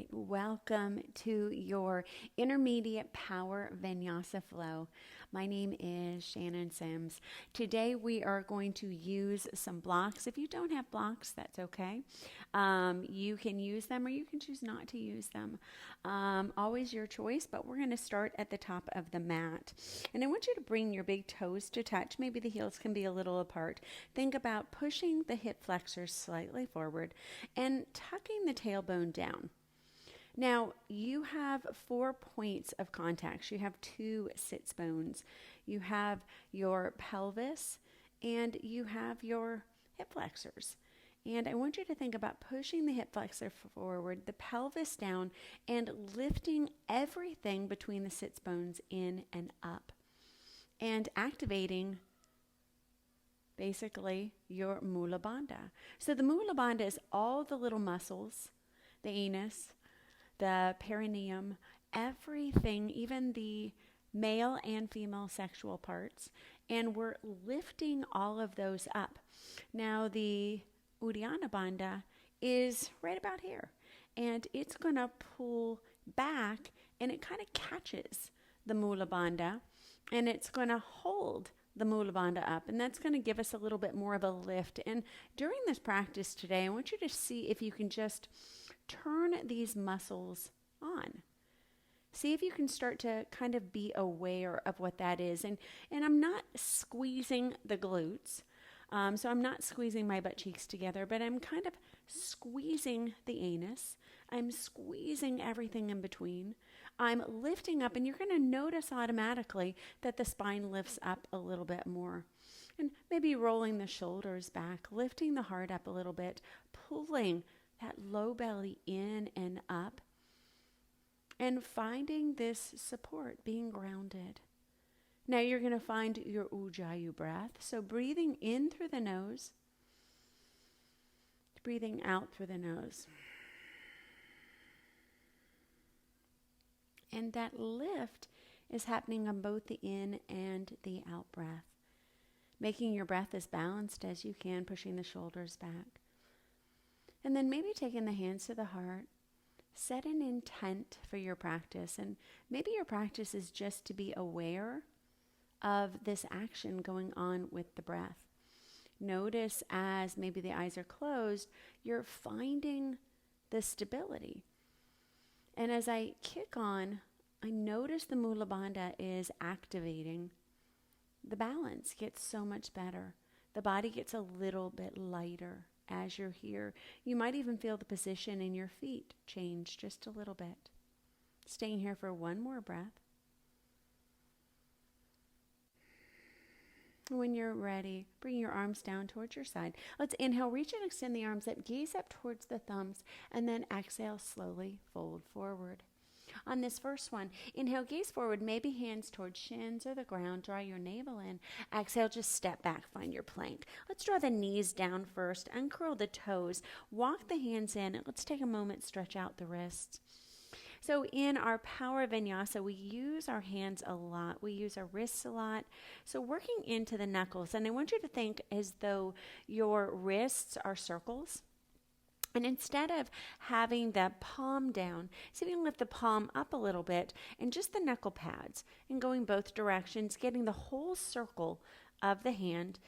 right, welcome to your intermediate power Vinyasa flow. My name is Shannon Sims. Today we are going to use some blocks. If you don't have blocks, that's okay. You can use them or you can choose not to use them. Always your choice, but we're going to start at the top of the mat. And I want you to bring your big toes to touch. Maybe the heels can be a little apart. Think about pushing the hip flexors slightly forward and tucking the tailbone down. Now, you have 4 points of contact. You have 2 sits bones. You have your pelvis and you have your hip flexors. And I want you to think about pushing the hip flexor forward, the pelvis down, and lifting everything between the sits bones in and up. And activating basically your mula bandha. So the mula bandha is all the little muscles, the anus, the perineum, everything, even the male and female sexual parts, and we're lifting all of those up. Now the Uddiyana Bandha is right about here, and it's going to pull back, and it kind of catches the Mula Bandha, and it's going to hold the Mula Bandha up, and that's going to give us a little bit more of a lift. And during this practice today, I want you to see if you can just turn these muscles on. See if you can start to kind of be aware of what that is. And I'm not squeezing the glutes. So I'm not squeezing my butt cheeks together, but I'm kind of squeezing the anus. I'm squeezing everything in between. I'm lifting up, and you're going to notice automatically that the spine lifts up a little bit more. And maybe rolling the shoulders back, lifting the heart up a little bit, pulling that low belly in and up, and finding this support, being grounded. Now you're going to find your Ujjayi breath. So breathing in through the nose, breathing out through the nose. And that lift is happening on both the in and the out breath. Making your breath as balanced as you can, pushing the shoulders back. And then maybe taking the hands to the heart. Set an intent for your practice. And maybe your practice is just to be aware of this action going on with the breath. Notice as maybe the eyes are closed, you're finding the stability. And as I kick on, I notice the Mula Bandha is activating. The balance gets so much better. The body gets a little bit lighter as you're here. You might even feel the position in your feet change just a little bit. Staying here for one more breath. When you're ready, bring your arms down towards your side. Let's inhale, reach and extend the arms up, gaze up towards the thumbs, and then exhale, slowly fold forward. On this first one, inhale, gaze forward, maybe hands towards shins or the ground, draw your navel in. Exhale, just step back, find your plank. Let's draw the knees down first, uncurl the toes, walk the hands in, and let's take a moment, stretch out the wrists. So in our power vinyasa, we use our hands a lot. We use our wrists a lot. So working into the knuckles, and I want you to think as though your wrists are circles. And instead of having the palm down, see if you can lift the palm up a little bit and just the knuckle pads and going both directions, getting the whole circle of the hand.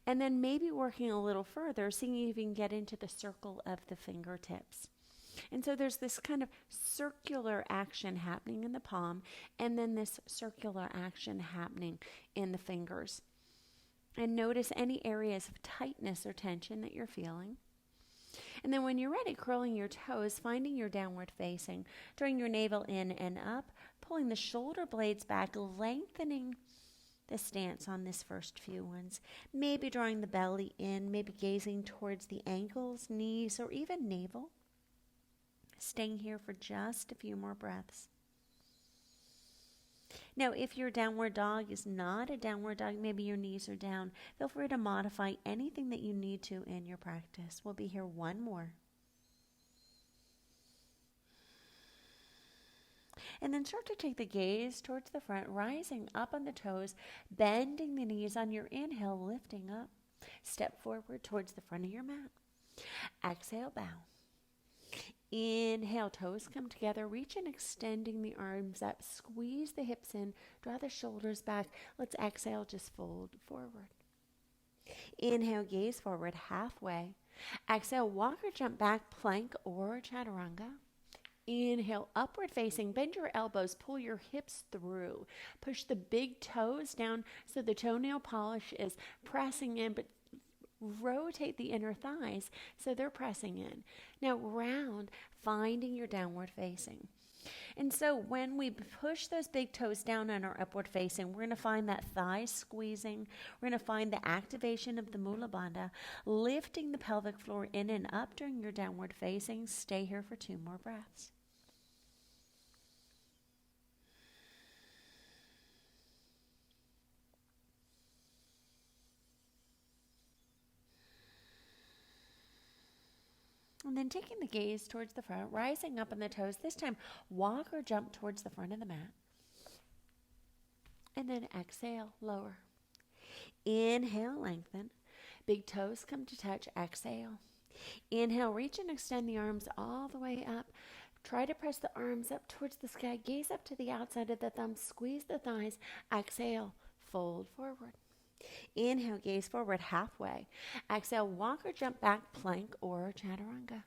And then maybe working a little further, seeing if you can get into the circle of the fingertips. And so there's this kind of circular action happening in the palm, and then this circular action happening in the fingers. And notice any areas of tightness or tension that you're feeling. And then when you're ready, curling your toes, finding your downward facing, drawing your navel in and up, pulling the shoulder blades back, lengthening the stance on this first few ones. Maybe drawing the belly in, maybe gazing towards the ankles, knees, or even navel. Staying here for just a few more breaths. Now, if your downward dog is not a downward dog, maybe your knees are down, feel free to modify anything that you need to in your practice. We'll be here one more. And then start to take the gaze towards the front, rising up on the toes, bending the knees on your inhale, lifting up. Step forward towards the front of your mat. Exhale, bow. Inhale, toes come together. Reach and extending the arms up. Squeeze the hips in. Draw the shoulders back. Let's exhale, just fold forward. Inhale, gaze forward halfway. Exhale, walk or jump back, plank or chaturanga. Inhale, upward facing. Bend your elbows. Pull your hips through. Push the big toes down so the toenail polish is pressing in, but rotate the inner thighs so they're pressing in. Now round, finding your downward facing. And so when we push those big toes down on our upward facing, we're going to find that thigh squeezing. We're going to find the activation of the Mula Bandha, lifting the pelvic floor in and up during your downward facing. Stay here for 2 more breaths. And then taking the gaze towards the front, rising up on the toes. This time, walk or jump towards the front of the mat. And then exhale, lower. Inhale, lengthen. Big toes come to touch. Exhale. Inhale, reach and extend the arms all the way up. Try to press the arms up towards the sky. Gaze up to the outside of the thumb. Squeeze the thighs. Exhale, fold forward. Inhale, gaze forward halfway. Exhale, walk or jump back, plank or chaturanga.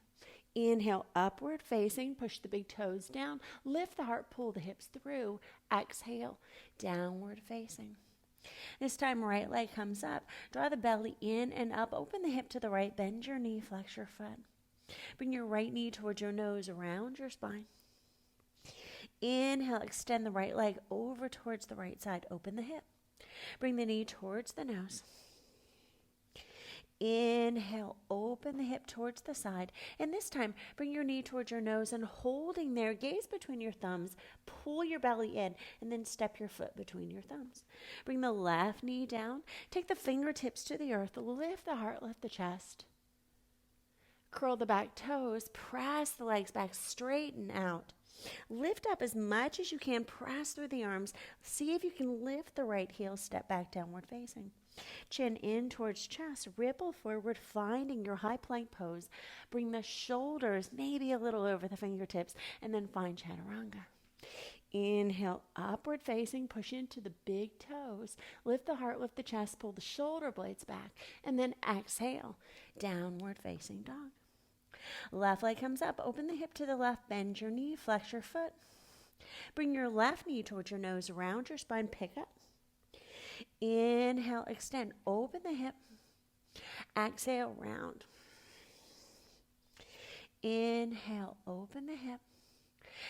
Inhale, upward facing, push the big toes down, lift the heart, pull the hips through. Exhale, downward facing. This time, right leg comes up. Draw the belly in and up. Open the hip to the right. Bend your knee, flex your foot. Bring your right knee towards your nose, around your spine. Inhale, extend the right leg over towards the right side. Open the hip. Bring the knee towards the nose. Inhale, open the hip towards the side. And this time, bring your knee towards your nose and holding there, gaze between your thumbs, pull your belly in, and then step your foot between your thumbs. Bring the left knee down. Take the fingertips to the earth. Lift the heart, lift the chest. Curl the back toes. Press the legs back, straighten out. Lift up as much as you can. Press through the arms. See if you can lift the right heel. Step back, downward facing. Chin in towards chest. Ripple forward, finding your high plank pose. Bring the shoulders maybe a little over the fingertips, and then find chaturanga. Inhale, upward facing. Push into the big toes. Lift the heart, lift the chest. Pull the shoulder blades back. And then exhale, downward facing dog. Left leg comes up. Open the hip to the left. Bend your knee. Flex your foot. Bring your left knee towards your nose. Around your spine. Pick up. Inhale. Extend. Open the hip. Exhale. Round. Inhale. Open the hip.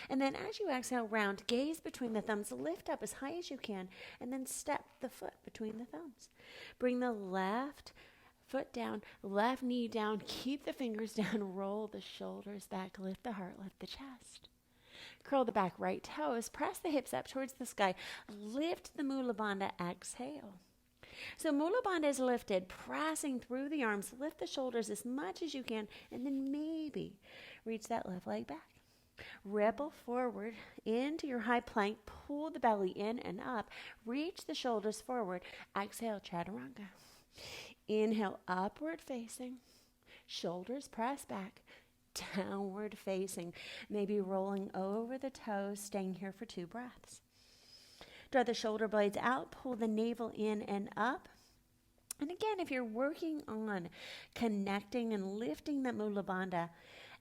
And then as you exhale, round. Gaze between the thumbs. Lift up as high as you can. And then step the foot between the thumbs. Bring the left foot down, left knee down, keep the fingers down, roll the shoulders back, lift the heart, lift the chest. Curl the back right toes, press the hips up towards the sky, lift the Mula Bandha, exhale. So Mula Bandha is lifted, pressing through the arms, lift the shoulders as much as you can, and then maybe reach that left leg back. Ripple forward into your high plank, pull the belly in and up, reach the shoulders forward, exhale, chaturanga. Inhale, upward facing, shoulders press back, downward facing, maybe rolling over the toes, staying here for 2 breaths. Draw the shoulder blades out, pull the navel in and up. And again, if you're working on connecting and lifting the Mula Bandha,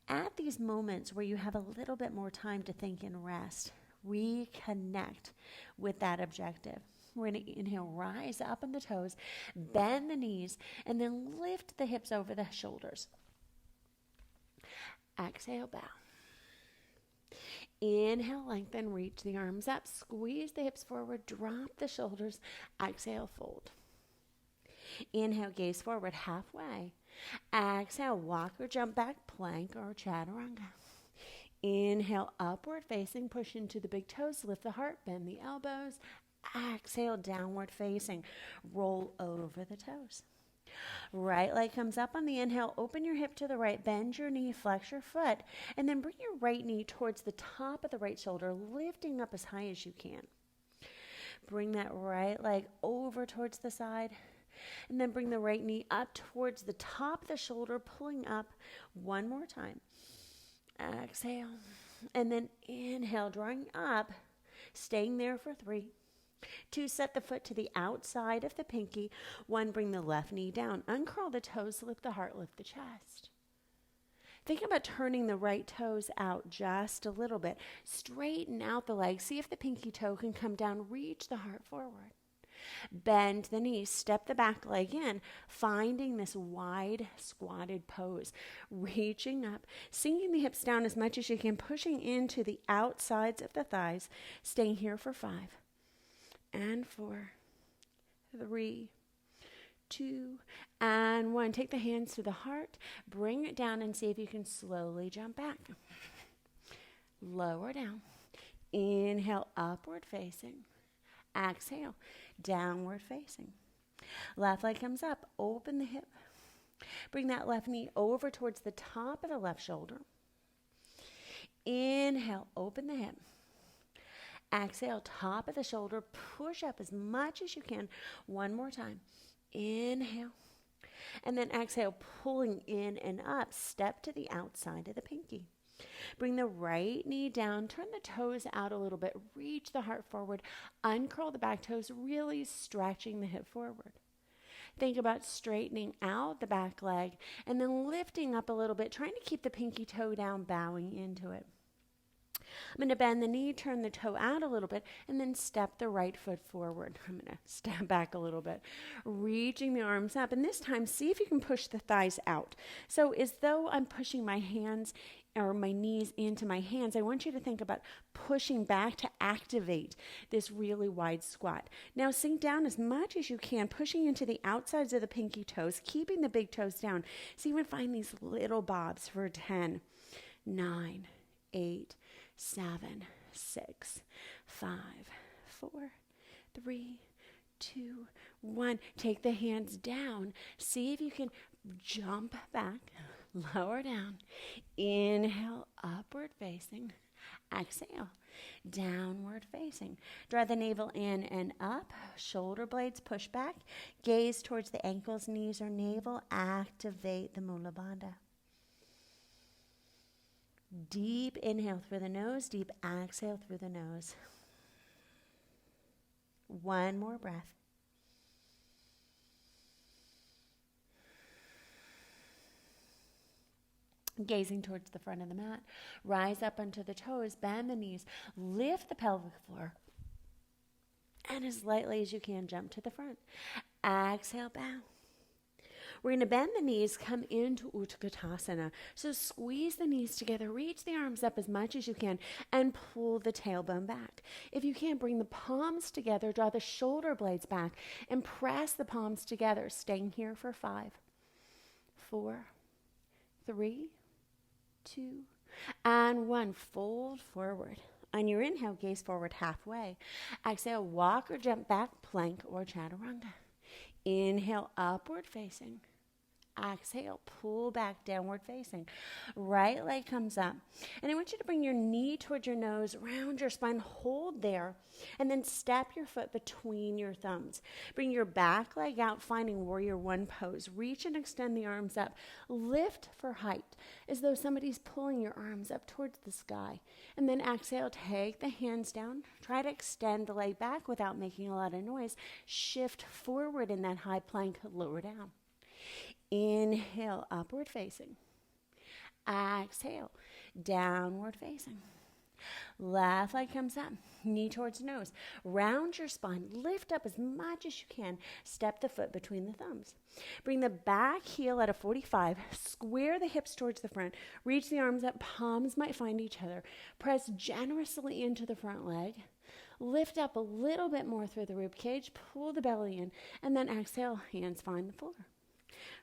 at these moments where you have a little bit more time to think and rest, reconnect with that objective. We're going to inhale, rise up on the toes, bend the knees, and then lift the hips over the shoulders. Exhale, bow. Inhale, lengthen, reach the arms up, squeeze the hips forward, drop the shoulders. Exhale, fold. Inhale, gaze forward halfway. Exhale, walk or jump back, plank or chaturanga. Inhale, upward facing, push into the big toes, lift the heart, bend the elbows. Exhale, downward facing, roll over the toes. Right leg comes up on the inhale, open your hip to the right, bend your knee, flex your foot, and then bring your right knee towards the top of the right shoulder, lifting up as high as you can. Bring that right leg over towards the side, and then bring the right knee up towards the top of the shoulder, pulling up one more time. Exhale. And then inhale, drawing up, staying there for 3. 2, set the foot to the outside of the pinky. 1, bring the left knee down. Uncurl the toes, lift the heart, lift the chest. Think about turning the right toes out just a little bit. Straighten out the legs. See if the pinky toe can come down. Reach the heart forward. Bend the knees. Step the back leg in, finding this wide squatted pose. Reaching up, sinking the hips down as much as you can, pushing into the outsides of the thighs. Staying here for 5 and 4, 3, 2, and 1. Take the hands to the heart, bring it down, and see if you can slowly jump back. Lower down. Inhale, upward facing. Exhale, downward facing. Left leg comes up, open the hip. Bring that left knee over towards the top of the left shoulder. Inhale, open the hip. Exhale, top of the shoulder, push up as much as you can. One more time. Inhale. And then exhale, pulling in and up. Step to the outside of the pinky. Bring the right knee down. Turn the toes out a little bit. Reach the heart forward. Uncurl the back toes, really stretching the hip forward. Think about straightening out the back leg and then lifting up a little bit, trying to keep the pinky toe down, bowing into it. I'm going to bend the knee, turn the toe out a little bit, and then step the right foot forward. I'm going to step back a little bit, reaching the arms up. And this time, see if you can push the thighs out. So as though I'm pushing my hands or my knees into my hands, I want you to think about pushing back to activate this really wide squat. Now sink down as much as you can, pushing into the outsides of the pinky toes, keeping the big toes down. So you would find these little bobs for 10, 9, 8, 7, 6, 5, 4, 3, 2, 1. Take the hands down. See if you can jump back, lower down. Inhale, upward facing. Exhale, downward facing. Draw the navel in and up. Shoulder blades push back. Gaze towards the ankles, knees, or navel. Activate the Mula Bandha. Deep inhale through the nose, deep exhale through the nose. One more breath. Gazing towards the front of the mat, rise up onto the toes, bend the knees, lift the pelvic floor, and as lightly as you can, jump to the front. Exhale, bow. We're going to bend the knees, come into Utkatasana. So squeeze the knees together, reach the arms up as much as you can, and pull the tailbone back. If you can't, bring the palms together, draw the shoulder blades back, and press the palms together, staying here for 5, 4, 3, 2, and 1. Fold forward. On your inhale, gaze forward halfway. Exhale, walk or jump back, plank or chaturanga. Inhale, upward facing. Exhale, pull back, downward facing. Right leg comes up. And I want you to bring your knee towards your nose, round your spine, hold there, and then step your foot between your thumbs. Bring your back leg out, finding warrior one pose. Reach and extend the arms up. Lift for height, as though somebody's pulling your arms up towards the sky. And then exhale, take the hands down. Try to extend the leg back without making a lot of noise. Shift forward in that high plank, lower down. Inhale, upward facing. Exhale, downward facing. Left leg comes up, knee towards nose. Round your spine, lift up as much as you can. Step the foot between the thumbs. Bring the back heel at a 45. Square the hips towards the front. Reach the arms up, palms might find each other. Press generously into the front leg. Lift up a little bit more through the rib cage. Pull the belly in, and then exhale, hands find the floor.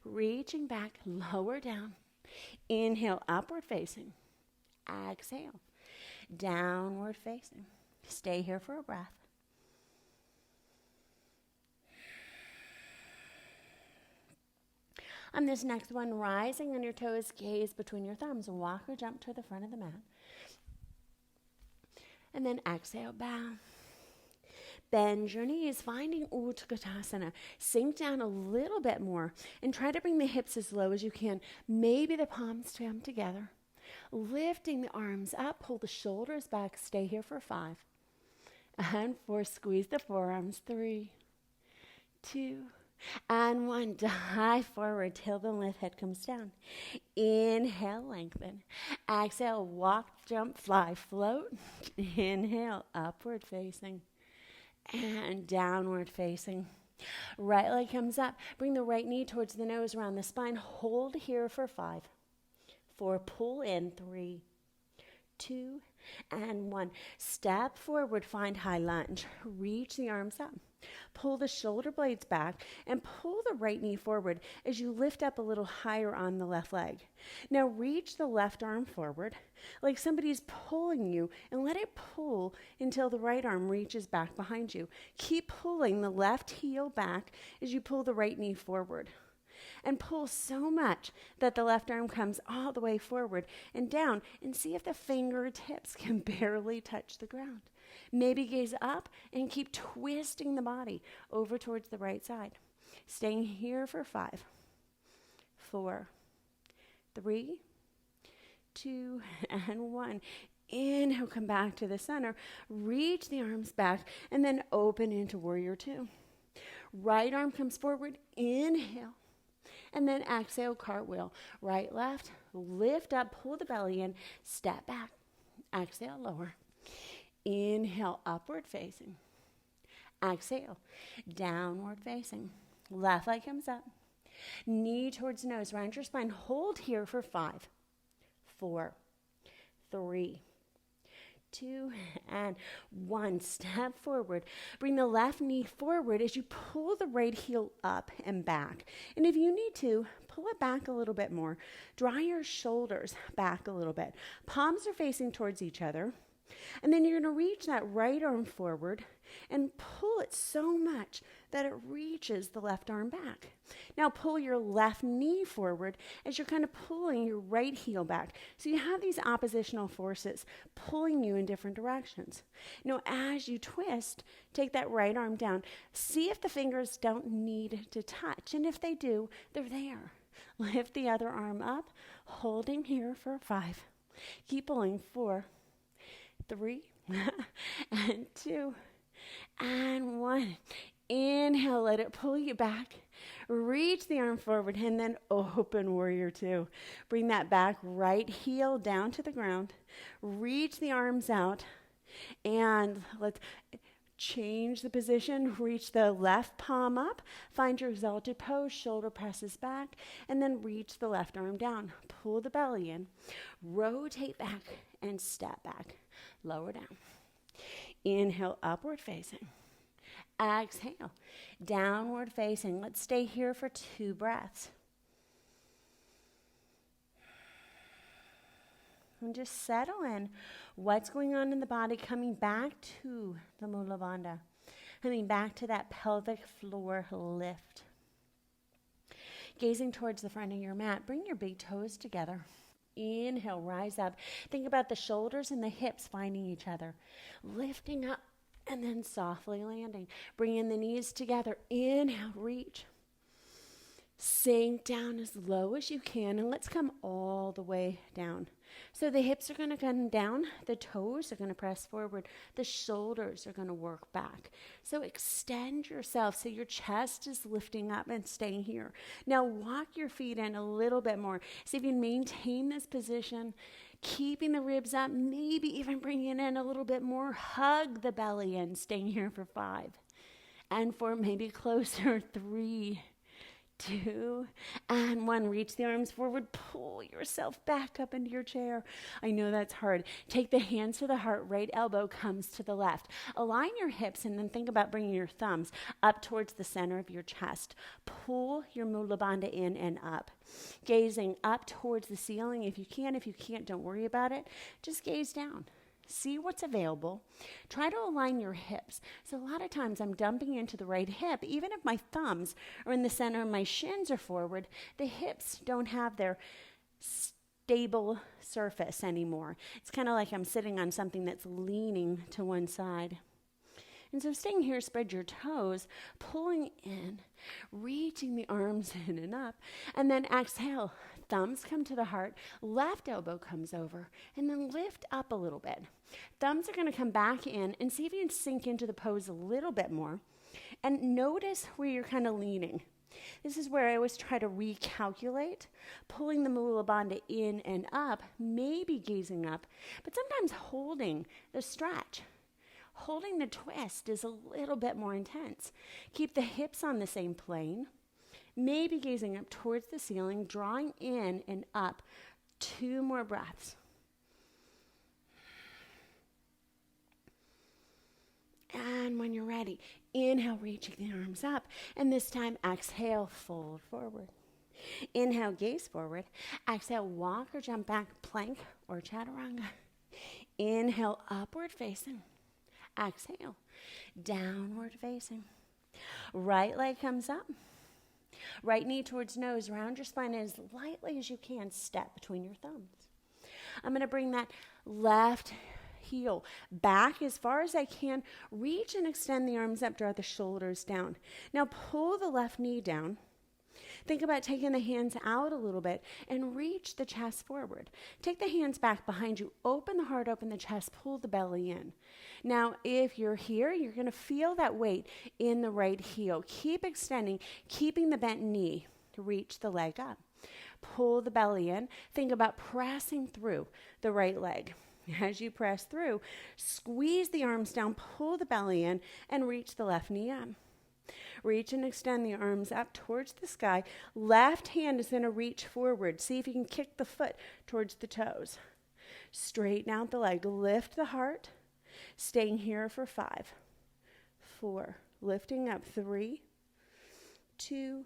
Reaching back, lower down. Inhale, upward facing. Exhale, downward facing. Stay here for a breath. On this next one, rising on your toes, gaze between your thumbs. Walk or jump to the front of the mat. And then exhale, bow. Bend your knees, finding Utkatasana. Sink down a little bit more and try to bring the hips as low as you can. Maybe the palms come together. Lifting the arms up, pull the shoulders back, stay here for 5. And 4, squeeze the forearms, 3, 2, and 1. Dive forward till the left head comes down. Inhale, lengthen. Exhale, walk, jump, fly, float. Inhale, upward facing and downward facing. Right leg comes up. Bring the right knee towards the nose, around the spine. Hold here for 5, 4, pull in, 3, 2, and 1. Step forward, find high lunge. Reach the arms up. Pull the shoulder blades back and pull the right knee forward as you lift up a little higher on the left leg. Now reach the left arm forward like somebody's pulling you, and let it pull until the right arm reaches back behind you. Keep pulling the left heel back as you pull the right knee forward. And pull so much that the left arm comes all the way forward and down, and see if the fingertips can barely touch the ground. Maybe gaze up and keep twisting the body over towards the right side. Staying here for 5, 4, 3, 2, and 1. Inhale, come back to the center. Reach the arms back and then open into warrior 2. Right arm comes forward. Inhale. And then exhale, cartwheel. Right, left, lift up, pull the belly in, step back. Exhale, lower. Inhale, upward facing. Exhale, downward facing. Left leg comes up. Knee towards nose, round your spine. Hold here for 5, 4, 3, 2, and 1. Step forward. Bring the left knee forward as you pull the right heel up and back. And if you need to, pull it back a little bit more. Draw your shoulders back a little bit. Palms are facing towards each other. And then you're going to reach that right arm forward and pull it so much that it reaches the left arm back. Now pull your left knee forward as you're kind of pulling your right heel back. So you have these oppositional forces pulling you in different directions. Now as you twist, take that right arm down. See if the fingers don't need to touch. And if they do, they're there. Lift the other arm up, holding here for 5. Keep pulling, 4, 3, and 2, and 1. Inhale, let it pull you back. Reach the arm forward and then open warrior 2. Bring that back right heel down to the ground. Reach the arms out and let's change the position. Reach the left palm up. Find your exalted pose. Shoulder presses back and then reach the left arm down. Pull the belly in. Rotate back and step back. Lower down. Inhale, upward facing. Exhale, downward facing. Let's stay here for 2 breaths. And just settle in what's going on in the body, coming back to the Mula Bandha, coming back to that pelvic floor lift. Gazing towards the front of your mat, bring your big toes together. Inhale, rise up. Think about the shoulders and the hips finding each other. Lifting up and then softly landing. Bringing the knees together. Inhale, reach. Sink down as low as you can, and let's come all the way down. So the hips are going to come down, the toes are going to press forward, the shoulders are going to work back. So extend yourself so your chest is lifting up and staying here. Now walk your feet in a little bit more. See if you can maintain this position, keeping the ribs up, maybe even bringing in a little bit more. Hug the belly in, staying here for 5. And 4, maybe closer, 3, 2, and 1. Reach the arms forward. Pull yourself back up into your chair. I know that's hard. Take the hands to the heart. Right elbow comes to the left. Align your hips and then think about bringing your thumbs up towards the center of your chest. Pull your Mula Bandha in and up. Gazing up towards the ceiling if you can. If you can't, don't worry about it. Just gaze down. See what's available. Try to align your hips. So a lot of times I'm dumping into the right hip. Even if my thumbs are in the center and my shins are forward, the hips don't have their stable surface anymore. It's kind of like I'm sitting on something that's leaning to one side. And so staying here, spread your toes, pulling in, reaching the arms in and up, and then exhale. Thumbs come to the heart, left elbow comes over, and then lift up a little bit. Thumbs are going to come back in, and see if you can sink into the pose a little bit more. And notice where you're kind of leaning. This is where I always try to recalculate, pulling the Mula Bandha in and up, maybe gazing up, but sometimes holding the stretch. Holding the twist is a little bit more intense. Keep the hips on the same plane, maybe gazing up towards the ceiling, drawing in and up. 2 more breaths. And when you're ready, inhale, reaching the arms up. And this time, exhale, fold forward. Inhale, gaze forward. Exhale, walk or jump back, plank or chaturanga. Inhale, upward facing. Exhale, downward facing. Right leg comes up. Right knee towards nose. Round your spine as lightly as you can. Step between your thumbs. I'm going to bring that left heel back as far as I can. Reach and extend the arms up. Draw the shoulders down. Now pull the left knee down. Think about taking the hands out a little bit and reach the chest forward. Take the hands back behind you. Open the heart, open the chest, pull the belly in. Now, if you're here, you're going to feel that weight in the right heel. Keep extending, keeping the bent knee to reach the leg up. Pull the belly in. Think about pressing through the right leg. As you press through, squeeze the arms down, pull the belly in, and reach the left knee up. Reach and extend the arms up towards the sky. Left hand is going to reach forward. See if you can kick the foot towards the toes. Straighten out the leg. Lift the heart. Staying here for 5, 4. Lifting up 3, 2,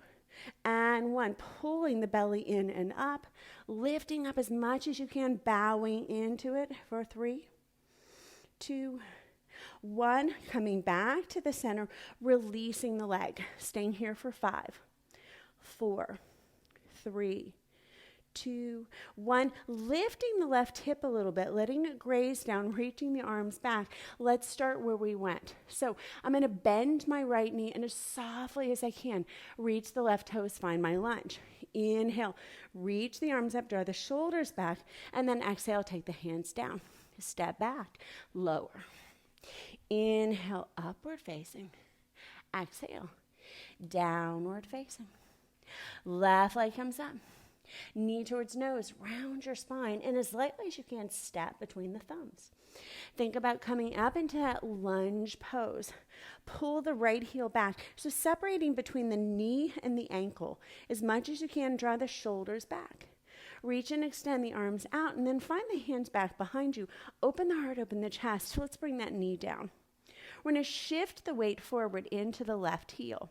and 1. Pulling the belly in and up. Lifting up as much as you can. Bowing into it for 3, 2, 1. Coming back to the center, releasing the leg. Staying here for 5, 4, 3, 2, 1. Lifting the left hip a little bit, letting it graze down, reaching the arms back. Let's start where we went. So I'm going to bend my right knee and as softly as I can, reach the left toes, find my lunge. Inhale, reach the arms up, draw the shoulders back, and then exhale, take the hands down. Step back, lower. Inhale, upward facing. Exhale, downward facing. Left leg comes up. Knee towards nose, round your spine, and as lightly as you can, step between the thumbs. Think about coming up into that lunge pose. Pull the right heel back. So separating between the knee and the ankle. As much as you can, draw the shoulders back. Reach and extend the arms out, and then find the hands back behind you. Open the heart, open the chest. Let's bring that knee down. We're going to shift the weight forward into the left heel.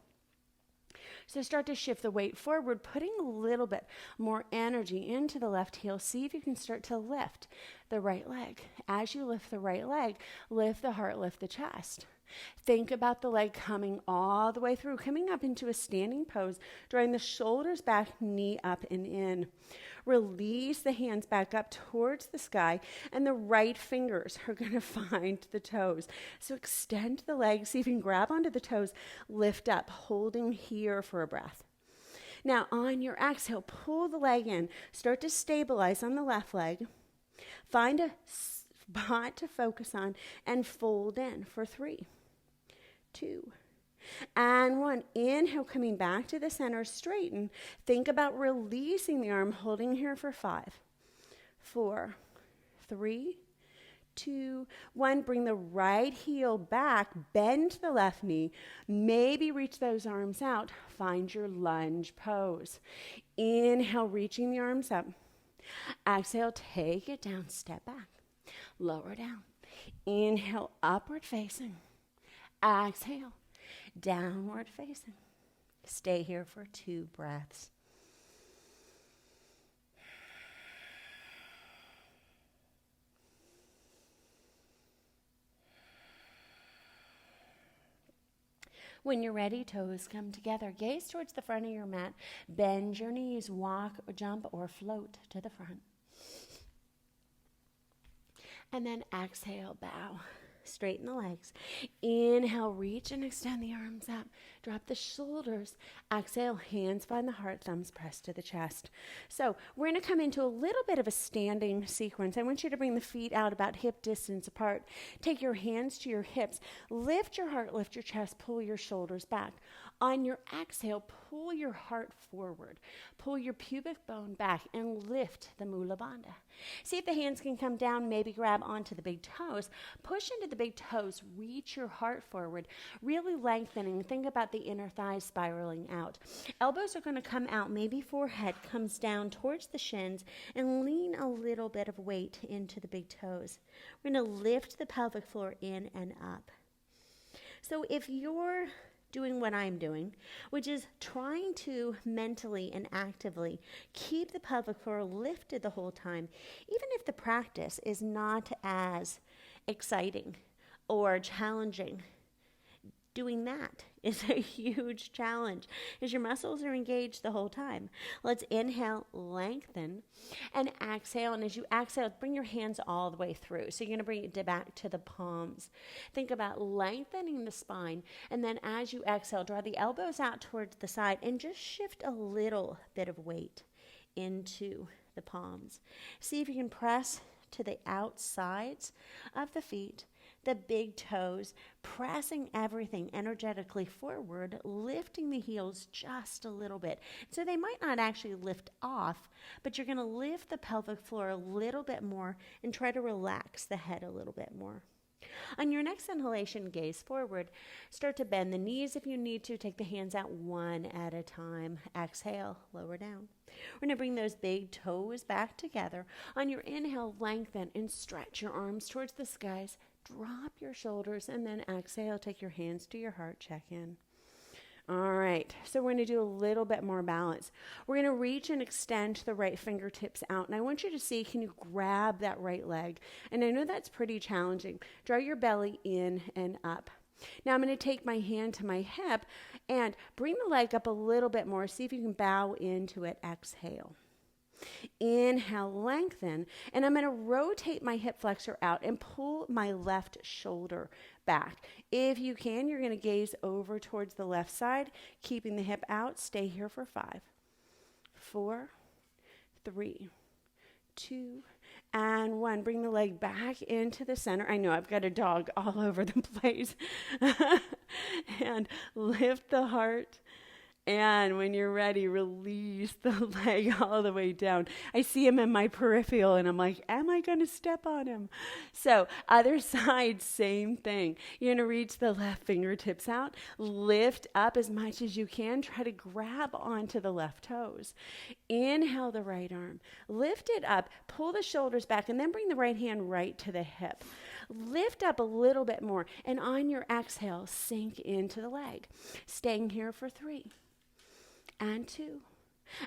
So start to shift the weight forward, putting a little bit more energy into the left heel. See if you can start to lift the right leg. As you lift the right leg, lift the heart, lift the chest. Think about the leg coming all the way through, coming up into a standing pose, drawing the shoulders back, knee up and in. Release the hands back up towards the sky, and the right fingers are going to find the toes. So extend the legs, see if you can grab onto the toes, lift up, holding here for a breath. Now on your exhale, pull the leg in, start to stabilize on the left leg, find a spot to focus on, and fold in for 3, 2, and 1. Inhale, coming back to the center, straighten. Think about releasing the arm, holding here for 5, 4, 3, 2, 1. Bring the right heel back, bend the left knee, maybe reach those arms out. Find your lunge pose. Inhale, reaching the arms up. Exhale, take it down, step back, lower down. Inhale, upward facing. Exhale, downward facing. Stay here for 2 breaths. When you're ready, toes come together. Gaze towards the front of your mat. Bend your knees, walk, or jump, or float to the front. And then exhale, bow. Straighten the legs. Inhale, reach and extend the arms up. Drop the shoulders. Exhale, hands find the heart, thumbs press to the chest. So we're going to come into a little bit of a standing sequence. I want you to bring the feet out about hip distance apart. Take your hands to your hips. Lift your heart, lift your chest, pull your shoulders back. On your exhale, pull your heart forward. Pull your pubic bone back and lift the Mula Bandha. See if the hands can come down, maybe grab onto the big toes. Push into the big toes, reach your heart forward, really lengthening. Think about the inner thighs spiraling out. Elbows are going to come out, maybe forehead comes down towards the shins, and lean a little bit of weight into the big toes. We're going to lift the pelvic floor in and up. So if you're doing what I'm doing, which is trying to mentally and actively keep the pelvic floor lifted the whole time, even if the practice is not as exciting or challenging. Doing that is a huge challenge as your muscles are engaged the whole time. Let's inhale, lengthen, and exhale. And as you exhale, bring your hands all the way through. So you're going to bring it back to the palms. Think about lengthening the spine. And then as you exhale, draw the elbows out towards the side and just shift a little bit of weight into the palms. See if you can press to the outsides of the feet, the big toes, pressing everything energetically forward, lifting the heels just a little bit. So they might not actually lift off, but you're going to lift the pelvic floor a little bit more and try to relax the head a little bit more. On your next inhalation, gaze forward. Start to bend the knees if you need to. Take the hands out one at a time. Exhale, lower down. We're going to bring those big toes back together. On your inhale, lengthen and stretch your arms towards the skies. Drop your shoulders and then exhale. Take your hands to your heart. Check in. All right, so we're going to do a little bit more balance. We're going to reach and extend the right fingertips out. And I want you to see, can you grab that right leg? And I know that's pretty challenging. Draw your belly in and up. Now I'm going to take my hand to my hip and bring the leg up a little bit more. See if you can bow into it. Exhale. Inhale, lengthen, and I'm going to rotate my hip flexor out and pull my left shoulder back. If you can, you're going to gaze over towards the left side, keeping the hip out. Stay here for 5, 4, 3, 2, and 1. Bring the leg back into the center. I know I've got a dog all over the place. And lift the heart. And when you're ready, release the leg all the way down. I see him in my peripheral, and I'm like, am I going to step on him? So other side, same thing. You're going to reach the left fingertips out. Lift up as much as you can. Try to grab onto the left toes. Inhale the right arm. Lift it up. Pull the shoulders back, and then bring the right hand right to the hip. Lift up a little bit more. And on your exhale, sink into the leg. Staying here for 3. And 2,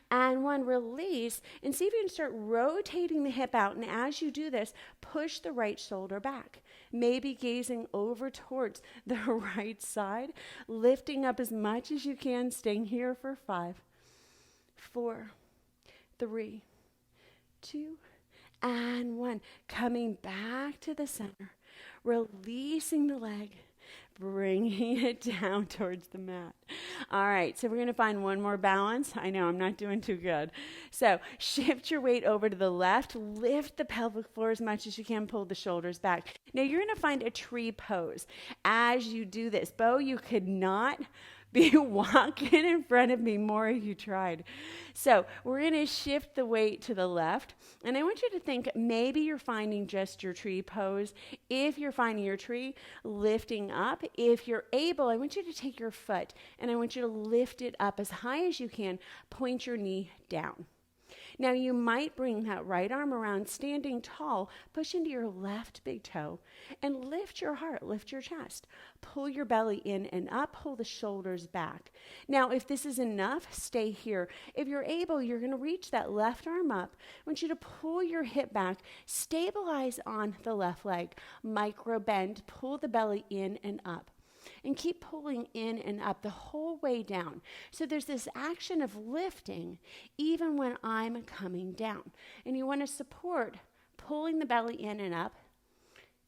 and 1, release, and see if you can start rotating the hip out. And as you do this, push the right shoulder back, maybe gazing over towards the right side, lifting up as much as you can, staying here for 5, 4, 3, 2, and 1, coming back to the center, releasing the leg, bringing it down towards the mat. All right, so we're going to find one more balance. I know I'm not doing too good. So shift your weight over to the left. Lift the pelvic floor as much as you can. Pull the shoulders back. Now you're going to find a tree pose. As you do this, Bo, you could not be walking in front of me more if you tried. So we're going to shift the weight to the left. And I want you to think maybe you're finding just your tree pose. If you're finding your tree, lifting up. If you're able, I want you to take your foot and I want you to lift it up as high as you can. Point your knee down. Now you might bring that right arm around, standing tall, push into your left big toe, and lift your heart, lift your chest. Pull your belly in and up, pull the shoulders back. Now, if this is enough, stay here. If you're able, you're going to reach that left arm up. I want you to pull your hip back, stabilize on the left leg, micro bend, pull the belly in and up. And keep pulling in and up the whole way down. So there's this action of lifting even when I'm coming down. And you want to support pulling the belly in and up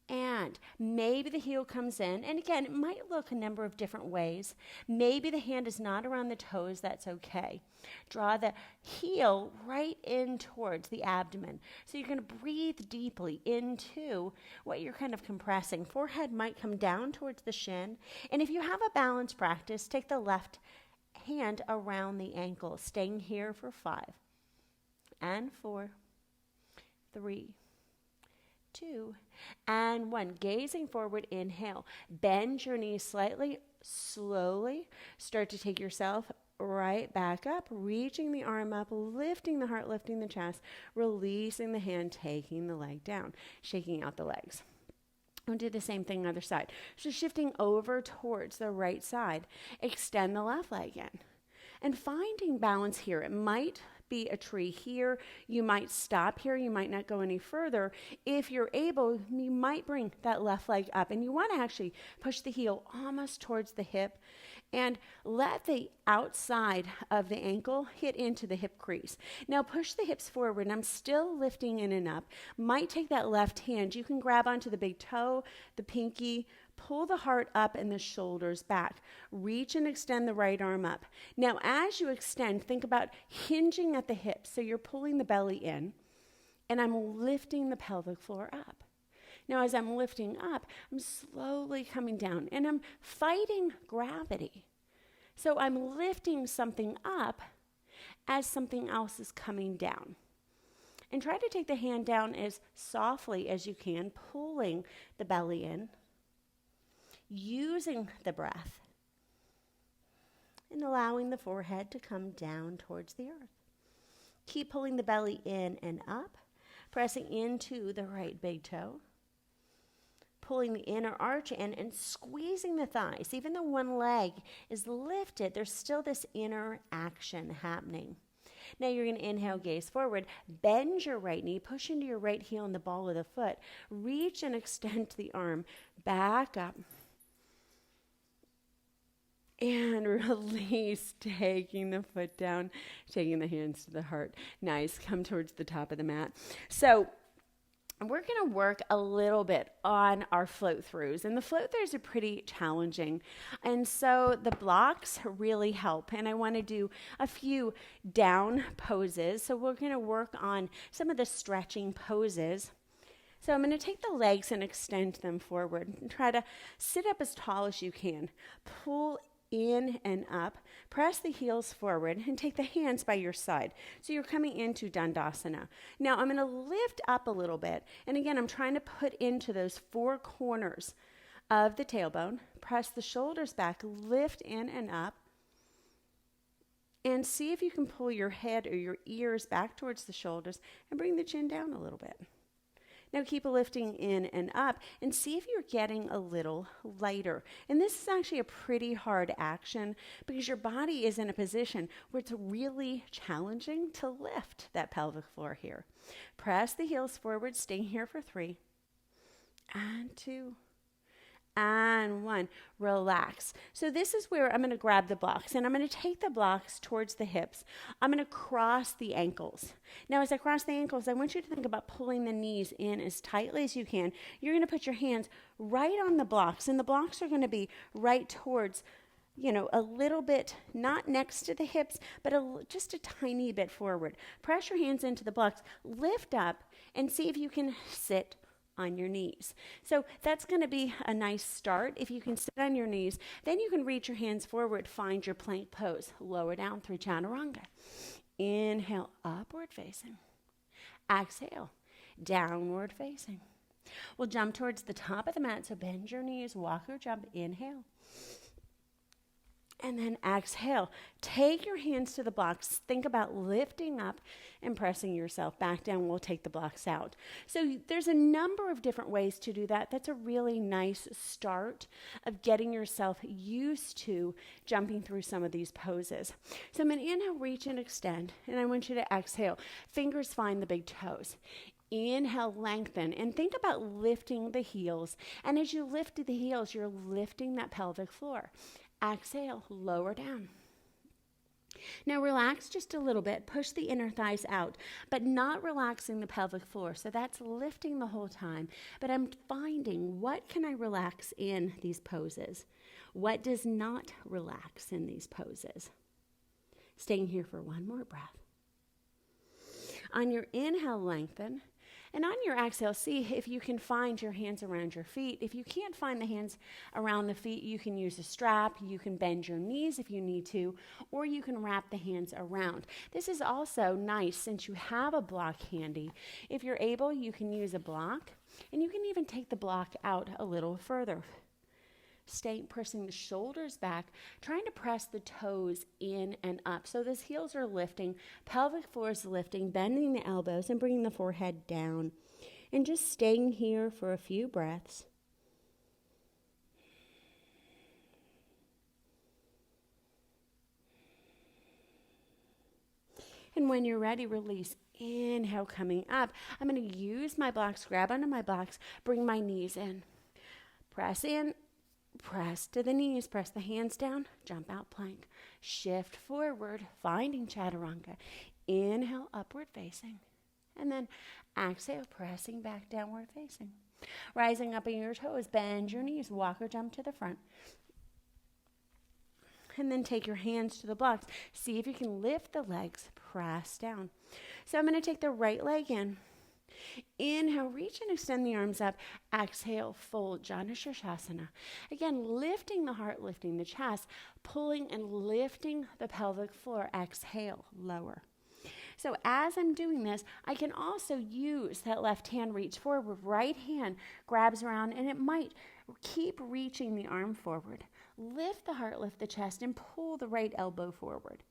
and And maybe the heel comes in. And again, it might look a number of different ways. Maybe the hand is not around the toes. That's okay. Draw the heel right in towards the abdomen. So you're going to breathe deeply into what you're kind of compressing. Forehead might come down towards the shin. And if you have a balance practice, take the left hand around the ankle, staying here for 5 and 4, 3, 2, and 1. Gazing forward, inhale. Bend your knees slightly, slowly. Start to take yourself right back up, reaching the arm up, lifting the heart, lifting the chest, releasing the hand, taking the leg down, shaking out the legs. We'll do the same thing other side. So shifting over towards the right side, extend the left leg in. And finding balance here. It might be a tree here. You might stop here. You might not go any further. If you're able, you might bring that left leg up. And you want to actually push the heel almost towards the hip and let the outside of the ankle hit into the hip crease. Now push the hips forward, and I'm still lifting in and up. Might take that left hand. You can grab onto the big toe, the pinky, pull the heart up and the shoulders back. Reach and extend the right arm up. Now as you extend, think about hinging at the hips. So you're pulling the belly in, and I'm lifting the pelvic floor up. Now, as I'm lifting up, I'm slowly coming down, and I'm fighting gravity. So I'm lifting something up as something else is coming down. And try to take the hand down as softly as you can, pulling the belly in, using the breath, and allowing the forehead to come down towards the earth. Keep pulling the belly in and up, pressing into the right big toe. Pulling the inner arch in and squeezing the thighs. Even though one leg is lifted, there's still this inner action happening. Now you're going to inhale, gaze forward, bend your right knee, push into your right heel and the ball of the foot, reach and extend the arm back up, and release, taking the foot down, taking the hands to the heart. Nice, come towards the top of the mat. So we're going to work a little bit on our float throughs, and the float throughs are pretty challenging, and so the blocks really help. And I want to do a few down poses, so we're going to work on some of the stretching poses. So I'm going to take the legs and extend them forward and try to sit up as tall as you can. Pull in and up, press the heels forward, and take the hands by your side. So you're coming into Dandasana. Now I'm going to lift up a little bit, and again, I'm trying to put into those 4 corners of the tailbone. Press the shoulders back, lift in and up, and see if you can pull your head or your ears back towards the shoulders and bring the chin down a little bit. Now keep lifting in and up and see if you're getting a little lighter. And this is actually a pretty hard action because your body is in a position where it's really challenging to lift that pelvic floor here. Press the heels forward, stay here for 3 and 2 and 1. Relax. So this is where I'm going to grab the blocks, and I'm going to take the blocks towards the hips. I'm going to cross the ankles. Now, as I cross the ankles, I want you to think about pulling the knees in as tightly as you can. You're going to put your hands right on the blocks, and the blocks are going to be right towards, a little bit, not next to the hips, but just a tiny bit forward. Press your hands into the blocks, lift up, and see if you can sit on your knees. So that's going to be a nice start. If you can sit on your knees, then you can reach your hands forward, find your plank pose, lower down through chaturanga. Inhale, upward facing. Exhale, downward facing. We'll jump towards the top of the mat, so bend your knees, walk or jump, inhale. And then exhale. Take your hands to the blocks. Think about lifting up and pressing yourself back down. We'll take the blocks out. So there's a number of different ways to do that. That's a really nice start of getting yourself used to jumping through some of these poses. So I'm going to inhale, reach and extend. And I want you to exhale. Fingers find the big toes. Inhale, lengthen, and think about lifting the heels. And as you lift the heels, you're lifting that pelvic floor. Exhale, lower down. Now relax just a little bit. Push the inner thighs out, but not relaxing the pelvic floor. So that's lifting the whole time. But I'm finding what can I relax in these poses? What does not relax in these poses? Staying here for one more breath. On your inhale, lengthen. And on your exhale, see if you can find your hands around your feet. If you can't find the hands around the feet, you can use a strap. You can bend your knees if you need to, or you can wrap the hands around. This is also nice since you have a block handy. If you're able, you can use a block, and you can even take the block out a little further. Pressing the shoulders back, trying to press the toes in and up. So those heels are lifting, pelvic floor is lifting, bending the elbows and bringing the forehead down. And just staying here for a few breaths. And when you're ready, release. Inhale, coming up. I'm going to use my blocks, grab onto my blocks, bring my knees in. Press in. Press to the knees, press the hands down, jump out plank. Shift forward, finding chaturanga. Inhale, upward facing. And then exhale, pressing back, downward facing. Rising up on your toes, bend your knees, walk or jump to the front. And then take your hands to the blocks. See if you can lift the legs, press down. So I'm going to take the right leg in. Inhale, reach and extend the arms up. Exhale, fold, Janu Shirshasana. Again, lifting the heart, lifting the chest, pulling and lifting the pelvic floor. Exhale, lower. So as I'm doing this, I can also use that left hand, reach forward, right hand grabs around, and it might keep reaching the arm forward. Lift the heart, lift the chest, and pull the right elbow forward.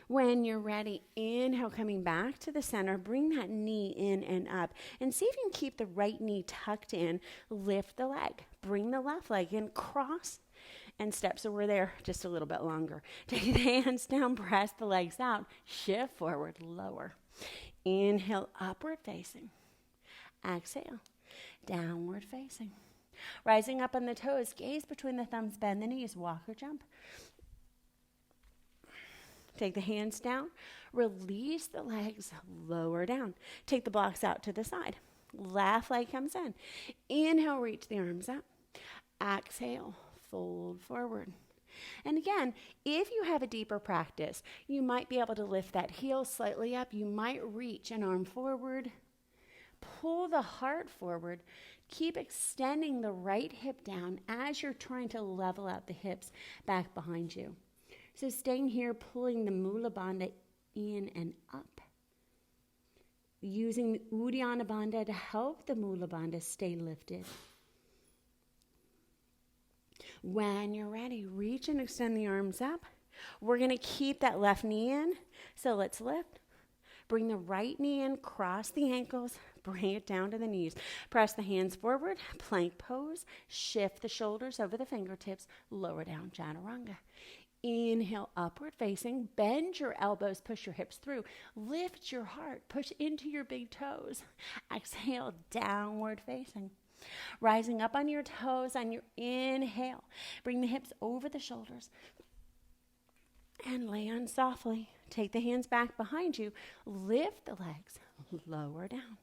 When you're ready, inhale, coming back to the center, bring that knee in and up. And see if you can keep the right knee tucked in. Lift the leg. Bring the left leg in, cross, and step. So we're there just a little bit longer. Take the hands down, press the legs out. Shift forward, lower. Inhale, upward facing. Exhale, downward facing. Rising up on the toes, gaze between the thumbs, bend the knees, walk or jump. Take the hands down, release the legs, lower down. Take the blocks out to the side. Left leg comes in. Inhale, reach the arms up. Exhale, fold forward. And again, if you have a deeper practice, you might be able to lift that heel slightly up. You might reach an arm forward. Pull the heart forward. Keep extending the right hip down as you're trying to level out the hips back behind you. So staying here, pulling the Mula Bandha in and up. Using the Uddiyana Bandha to help the Mula Bandha stay lifted. When you're ready, reach and extend the arms up. We're going to keep that left knee in. So let's lift. Bring the right knee in, cross the ankles, bring it down to the knees. Press the hands forward, plank pose. Shift the shoulders over the fingertips, lower down, chaturanga. Inhale, upward facing. Bend your elbows, push your hips through. Lift your heart, push into your big toes. Exhale, downward facing. Rising up on your toes on your inhale. Bring the hips over the shoulders. And land softly. Take the hands back behind you. Lift the legs, lower down.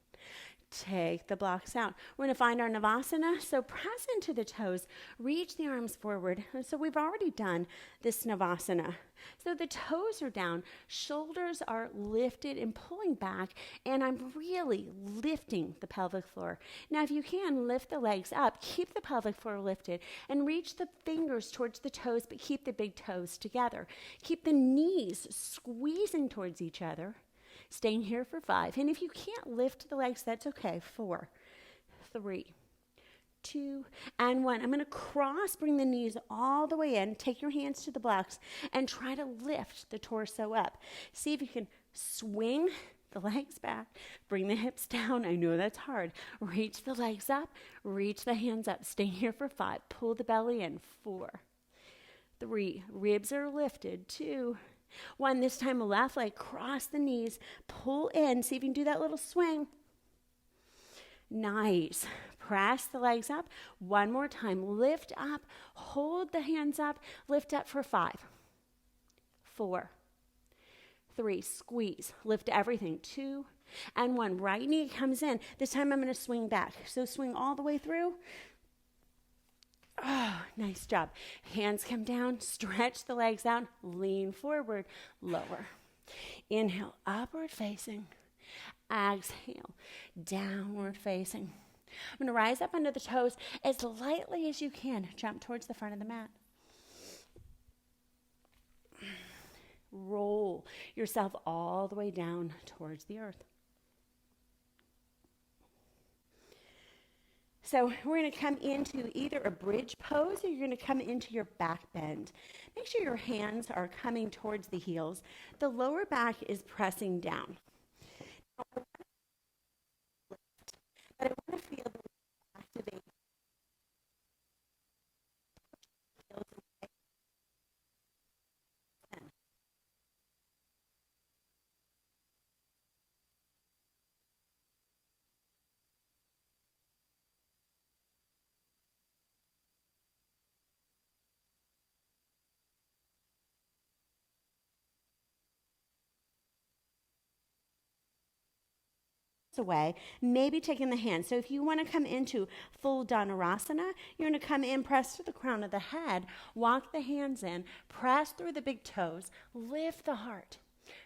Take the blocks out. We're going to find our Navasana. So press into the toes. Reach the arms forward. So we've already done this Navasana. So the toes are down. Shoulders are lifted and pulling back. And I'm really lifting the pelvic floor. Now, if you can, lift the legs up. Keep the pelvic floor lifted. And reach the fingers towards the toes, but keep the big toes together. Keep the knees squeezing towards each other. Staying here for 5. And if you can't lift the legs, that's okay. 4, 3, 2, and 1. I'm going to cross, bring the knees all the way in. Take your hands to the blocks and try to lift the torso up. See if you can swing the legs back. Bring the hips down. I know that's hard. Reach the legs up. Reach the hands up. Stay here for 5. Pull the belly in. 4, 3. Ribs are lifted. 2, 1. This time, left leg, cross the knees, pull in. See if you can do that little swing. Nice. Press the legs up. One more time. Lift up. Hold the hands up. Lift up for 5, 4, 3. Squeeze. Lift everything. 2 and 1. Right knee comes in. This time I'm going to swing back. So swing all the way through. Oh, nice job. Hands come down. Stretch the legs out. Lean forward. Lower. Inhale. Upward facing. Exhale. Downward facing. I'm going to rise up under the toes as lightly as you can. Jump towards the front of the mat. Roll yourself all the way down towards the earth. So we're going to come into either a bridge pose or you're going to come into your back bend. Make sure your hands are coming towards the heels. The lower back is pressing down. But I want to feel the activate. Away, maybe taking the hand. So if you want to come into full Dhanurasana, you're going to come in, press through the crown of the head, walk the hands in, press through the big toes, lift the heart.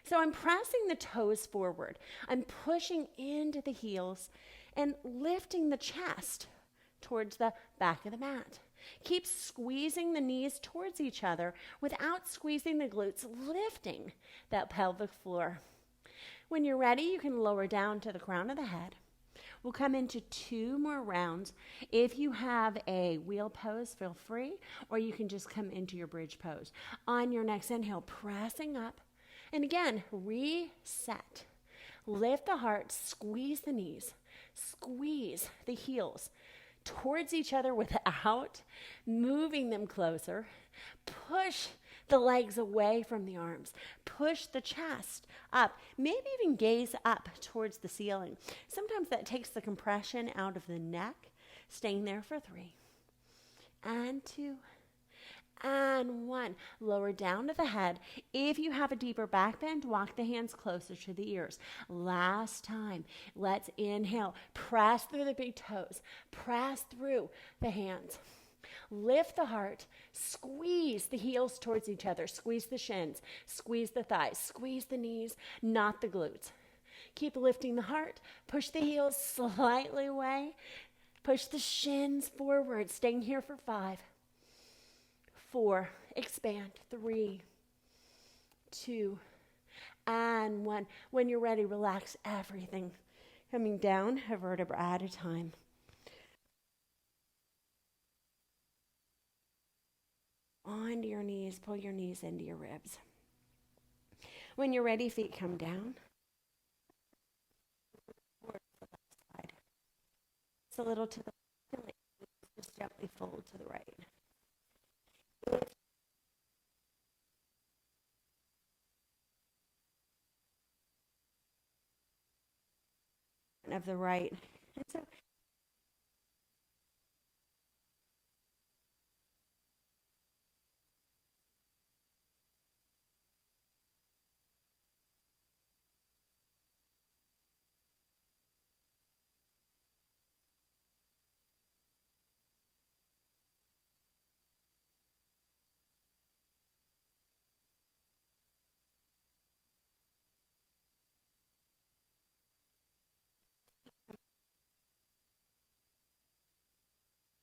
So I'm pressing the toes forward. I'm pushing into the heels and lifting the chest towards the back of the mat. Keep squeezing the knees towards each other without squeezing the glutes, lifting that pelvic floor. When you're ready, you can lower down to the crown of the head. We'll come into 2 more rounds. If you have a wheel pose, feel free, or you can just come into your bridge pose. On your next inhale, pressing up. And again, reset. Lift the heart, squeeze the knees, squeeze the heels towards each other without moving them closer. Push the legs away from the arms. Push the chest up. Maybe even gaze up towards the ceiling. Sometimes that takes the compression out of the neck. Staying there for 3 and 2 and 1. Lower down to the head. If you have a deeper back bend, walk the hands closer to the ears. Last time. Let's inhale. Press through the big toes. Press through the hands. Lift the heart, squeeze the heels towards each other, squeeze the shins, squeeze the thighs, squeeze the knees, not the glutes. Keep lifting the heart, push the heels slightly away, push the shins forward, staying here for 5, 4, expand, 3, 2, and 1. When you're ready, relax everything. Coming down a vertebra at a time. Onto your knees, pull your knees into your ribs. When you're ready, feet come down. Side. It's a little to the left, just gently fold to the right. Of the right. And so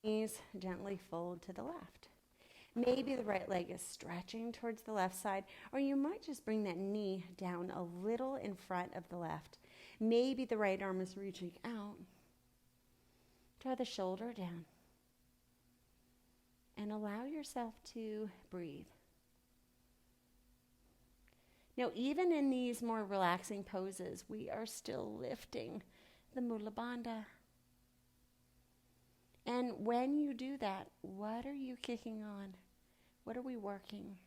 knees gently fold to the left. Maybe the right leg is stretching towards the left side, or you might just bring that knee down a little in front of the left. Maybe the right arm is reaching out. Draw the shoulder down. And allow yourself to breathe. Now, even in these more relaxing poses, we are still lifting the Mula Bandha. And when you do that, what are you kicking on? What are we working?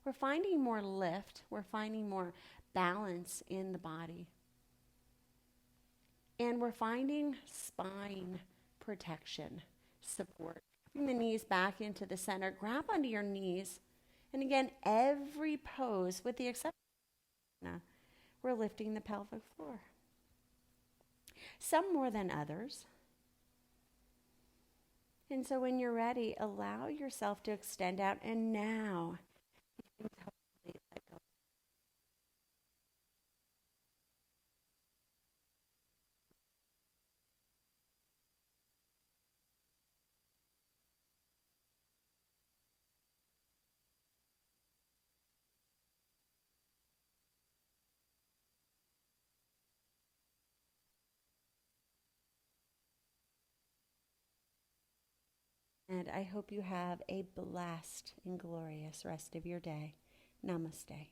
We're finding more lift. We're finding more balance in the body. And we're finding spine protection, support. Bring the knees back into the center. Grab onto your knees. And again, every pose, with the exception of we're lifting the pelvic floor. Some more than others. And so when you're ready, allow yourself to extend out. And now, you can totally let go. And I hope you have a blessed and glorious rest of your day. Namaste.